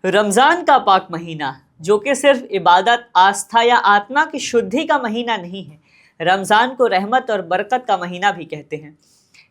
रमज़ान का पाक महीना जो कि सिर्फ इबादत, आस्था या आत्मा की शुद्धि का महीना नहीं है, रमज़ान को रहमत और बरकत का महीना भी कहते हैं।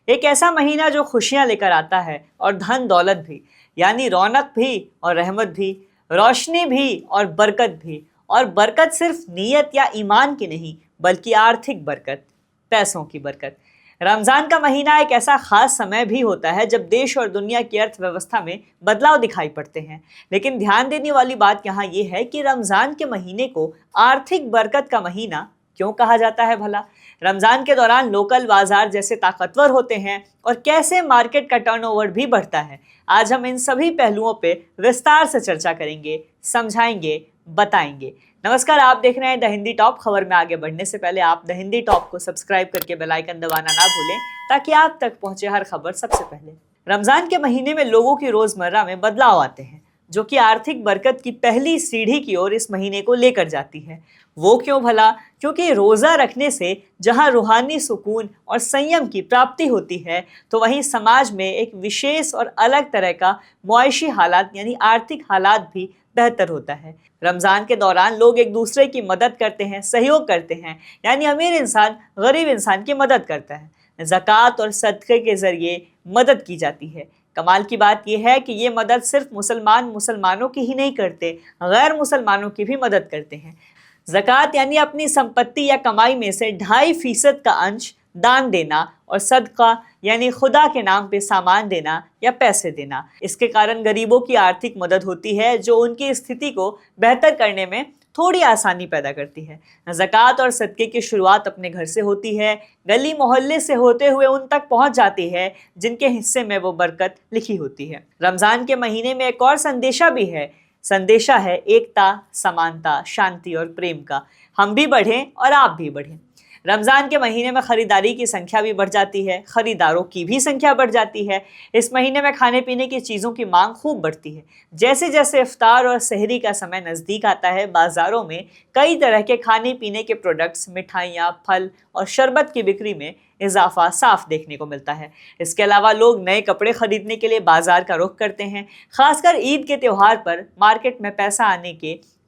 एक ऐसा महीना जो खुशियाँ लेकर आता है और धन दौलत भी, यानी रौनक भी और रहमत भी, रोशनी भी और बरकत भी। और बरकत सिर्फ नीयत या ईमान की नहीं, बल्कि आर्थिक बरकत, पैसों की बरकत। रमज़ान का महीना एक ऐसा खास समय भी होता है जब देश और दुनिया की अर्थव्यवस्था में बदलाव दिखाई पड़ते हैं। लेकिन ध्यान देने वाली बात यहाँ ये है कि रमज़ान के महीने को आर्थिक बरकत का महीना क्यों कहा जाता है भला? रमज़ान के दौरान लोकल बाजार जैसे ताकतवर होते हैं और कैसे मार्केट का टर्नओवर भी बढ़ता है। आज हम इन सभी पहलुओं पे विस्तार से चर्चा करेंगे, समझाएंगे, बताएंगे। नमस्कार, आप देख रहे हैं द हिंदी टॉप। खबर में आगे बढ़ने से पहले आप द हिंदी टॉप को सब्सक्राइब करके बेल आइकन दबाना ना भूलें, ताकि आप तक पहुंचे हर खबर सबसे पहले। रमज़ान के महीने में लोगों की रोजमर्रा में बदलाव आते हैं, जो कि आर्थिक बरकत की पहली सीढ़ी की ओर इस महीने को लेकर जाती है। वो क्यों भला? क्योंकि रोज़ा रखने से जहां रूहानी सुकून और संयम की प्राप्ति होती है, तो वहीं समाज में एक विशेष और अलग तरह का मुआशी हालात यानी आर्थिक हालात भी बेहतर होता है। रमज़ान के दौरान लोग एक दूसरे की मदद करते हैं, सहयोग करते हैं, यानी अमीर इंसान गरीब इंसान की मदद करता है। ज़कात और सदक़े के ज़रिए मदद की जाती है। कमाल की बात यह है कि ये मदद सिर्फ मुसलमानों की ही नहीं करते, गैर मुसलमानों की भी मदद करते हैं। ज़कात यानी अपनी संपत्ति या कमाई में से 2.5% का अंश दान देना, और सदका यानी खुदा के नाम पे सामान देना या पैसे देना। इसके कारण गरीबों की आर्थिक मदद होती है, जो उनकी स्थिति को बेहतर करने में थोड़ी आसानी पैदा करती है। ज़कात और सदक़े की शुरुआत अपने घर से होती है, गली मोहल्ले से होते हुए उन तक पहुंच जाती है जिनके हिस्से में वो बरकत लिखी होती है। रमज़ान के महीने में एक और संदेशा है एकता, समानता, शांति और प्रेम का। हम भी बढ़ें और आप भी बढ़ें। रमज़ान के महीने में खरीदारी की संख्या भी बढ़ जाती है, खरीदारों की भी संख्या बढ़ जाती है। इस महीने में खाने पीने की चीज़ों की मांग खूब बढ़ती है। जैसे जैसे इफ्तार और सहरी का समय नज़दीक आता है, बाज़ारों में कई तरह के खाने पीने के प्रोडक्ट्स, मिठाइयाँ, फल और शरबत की बिक्री में इजाफा साफ देखने को मिलता है। इसके अलावा लोग नए कपड़े खरीदने के लिए बाजार का रुख करते हैं। खासकर ईद के त्यौहार पर मार्केट में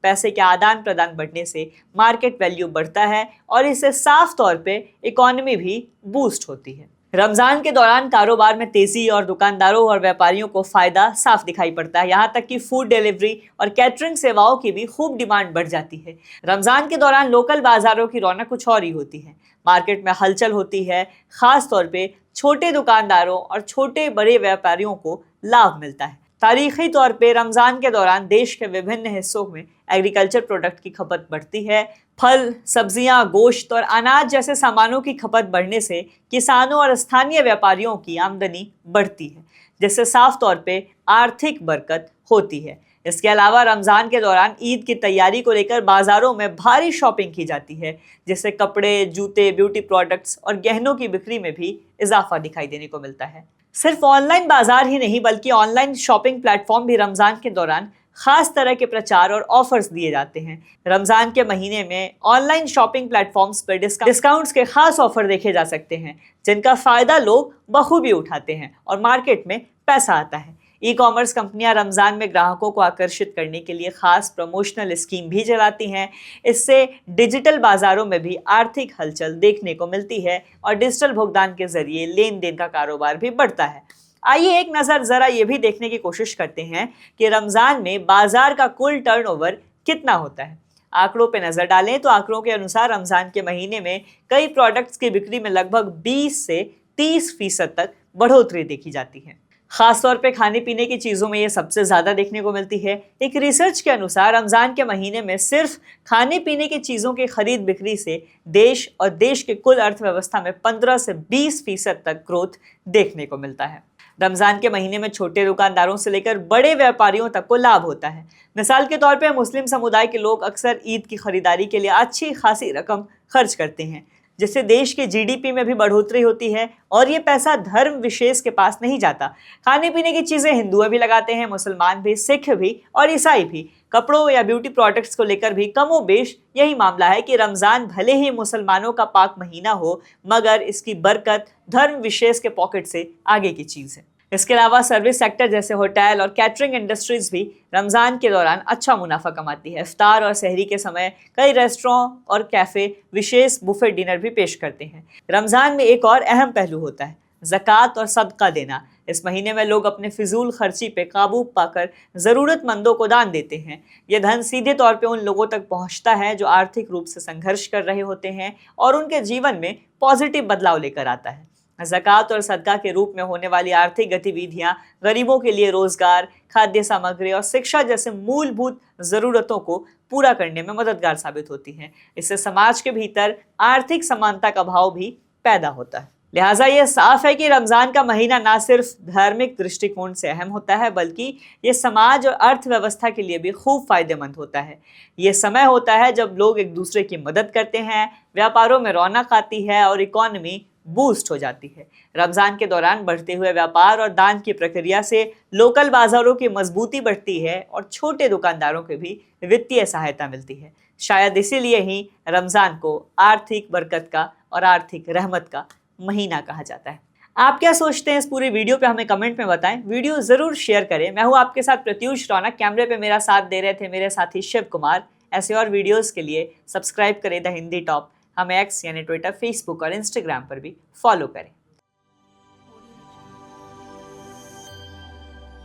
पैसे के आदान प्रदान बढ़ने से मार्केट वैल्यू बढ़ता है और इससे साफ तौर पे इकोनॉमी भी बूस्ट होती है। रमज़ान के दौरान कारोबार में तेजी और दुकानदारों और व्यापारियों को फायदा साफ दिखाई पड़ता है। यहाँ तक कि फूड डिलीवरी और कैटरिंग सेवाओं की भी खूब डिमांड बढ़ जाती है। रमज़ान के दौरान लोकल बाजारों की रौनक कुछ और ही होती है। मार्केट में हलचल होती है, खास तौर पे छोटे दुकानदारों और छोटे बड़े व्यापारियों को लाभ मिलता है। तारीखी तौर पे रमज़ान के दौरान देश के विभिन्न हिस्सों में एग्रीकल्चर प्रोडक्ट की खपत बढ़ती है। फल, सब्जियां, गोश्त और अनाज जैसे सामानों की खपत बढ़ने से किसानों और स्थानीय व्यापारियों की आमदनी बढ़ती है, जिससे साफ तौर पे आर्थिक बरकत होती है। इसके अलावा रमज़ान के दौरान ईद की तैयारी को लेकर बाज़ारों में भारी शॉपिंग की जाती है, जिससे कपड़े, जूते, ब्यूटी प्रोडक्ट्स और गहनों की बिक्री में भी इजाफा दिखाई देने को मिलता है। सिर्फ ऑनलाइन बाजार ही नहीं, बल्कि ऑनलाइन शॉपिंग प्लेटफॉर्म भी रमज़ान के दौरान खास तरह के प्रचार और ऑफर्स दिए जाते हैं। रमज़ान के महीने में ऑनलाइन शॉपिंग प्लेटफॉर्म्स पर डिस्काउंट्स के खास ऑफर देखे जा सकते हैं, जिनका फ़ायदा लोग बखूबी उठाते हैं और मार्केट में पैसा आता है। ई कॉमर्स कंपनियां रमज़ान में ग्राहकों को आकर्षित करने के लिए खास प्रमोशनल स्कीम भी चलाती हैं। इससे डिजिटल बाज़ारों में भी आर्थिक हलचल देखने को मिलती है और डिजिटल भुगतान के जरिए लेन देन का कारोबार भी बढ़ता है। आइए एक नज़र ज़रा ये भी देखने की कोशिश करते हैं कि रमज़ान में बाजार का कुल टर्नओवर कितना होता है। आंकड़ों पे नज़र डालें तो आंकड़ों के अनुसार रमज़ान के महीने में कई प्रोडक्ट्स की बिक्री में लगभग 20 से 30% तक बढ़ोतरी देखी जाती है। खासतौर पे खाने पीने की चीज़ों में ये सबसे ज़्यादा देखने को मिलती है। एक रिसर्च के अनुसार रमज़ान के महीने में सिर्फ खाने पीने की चीज़ों की खरीद बिक्री से देश के कुल अर्थव्यवस्था में 15 से 20% तक ग्रोथ देखने को मिलता है। रमज़ान के महीने में छोटे दुकानदारों से लेकर बड़े व्यापारियों तक को लाभ होता है। मिसाल के तौर पे मुस्लिम समुदाय के लोग अक्सर ईद की खरीदारी के लिए अच्छी खासी रकम खर्च करते हैं, जिससे देश के जीडीपी में भी बढ़ोतरी होती है और ये पैसा धर्म विशेष के पास नहीं जाता। खाने पीने की चीज़ें हिंदुओं भी लगाते हैं, मुसलमान भी, सिख भी और ईसाई भी। कपड़ों या ब्यूटी प्रोडक्ट्स को लेकर भी कमोबेश यही मामला है कि रमज़ान भले ही मुसलमानों का पाक महीना हो, मगर इसकी बरकत धर्म विशेष के पॉकेट से आगे की चीज़ है। इसके अलावा सर्विस सेक्टर जैसे होटल और कैटरिंग इंडस्ट्रीज भी रमज़ान के दौरान अच्छा मुनाफा कमाती है। इफ्तार और सहरी के समय कई रेस्टोरेंट और कैफ़े विशेष बुफे डिनर भी पेश करते हैं। रमज़ान में एक और अहम पहलू होता है ज़कात और सदका देना। इस महीने में लोग अपने फिजूल खर्ची पे काबू पाकर ज़रूरतमंदों को दान देते हैं। यह धन सीधे तौर पे उन लोगों तक पहुंचता है जो आर्थिक रूप से संघर्ष कर रहे होते हैं और उनके जीवन में पॉजिटिव बदलाव लेकर आता है। ज़कात और सदका के रूप में होने वाली आर्थिक गतिविधियां गरीबों के लिए रोजगार, खाद्य सामग्री और शिक्षा जैसे मूलभूत ज़रूरतों को पूरा करने में मददगार साबित होती हैं। इससे समाज के भीतर आर्थिक समानता का भाव भी पैदा होता है। लिहाजा ये साफ है कि रमज़ान का महीना ना सिर्फ धार्मिक दृष्टिकोण से अहम होता है बल्कि ये समाज और अर्थव्यवस्था के लिए भी खूब फायदेमंद होता है। ये समय होता है जब लोग एक दूसरे की मदद करते हैं, व्यापारों में रौनक आती है और इकॉनमी बूस्ट हो जाती है। रमज़ान के दौरान बढ़ते हुए व्यापार और दान की प्रक्रिया से लोकल बाजारों की मजबूती बढ़ती है और छोटे दुकानदारों को भी वित्तीय सहायता मिलती है। शायद इसीलिए ही रमज़ान को आर्थिक बरकत का और आर्थिक रहमत का महीना कहा जाता है। आप क्या सोचते हैं इस पूरी वीडियो पे हमें कमेंट में बताएं। वीडियो जरूर शेयर करें। मैं हूं आपके साथ प्रत्युष रौनक। कैमरे पे मेरा साथ दे रहे थे मेरे साथी शिव कुमार। ऐसे और वीडियोस के लिए सब्सक्राइब करें द हिंदी टॉप। हमें एक्स यानी ट्विटर, फेसबुक और इंस्टाग्राम पर भी फॉलो करें।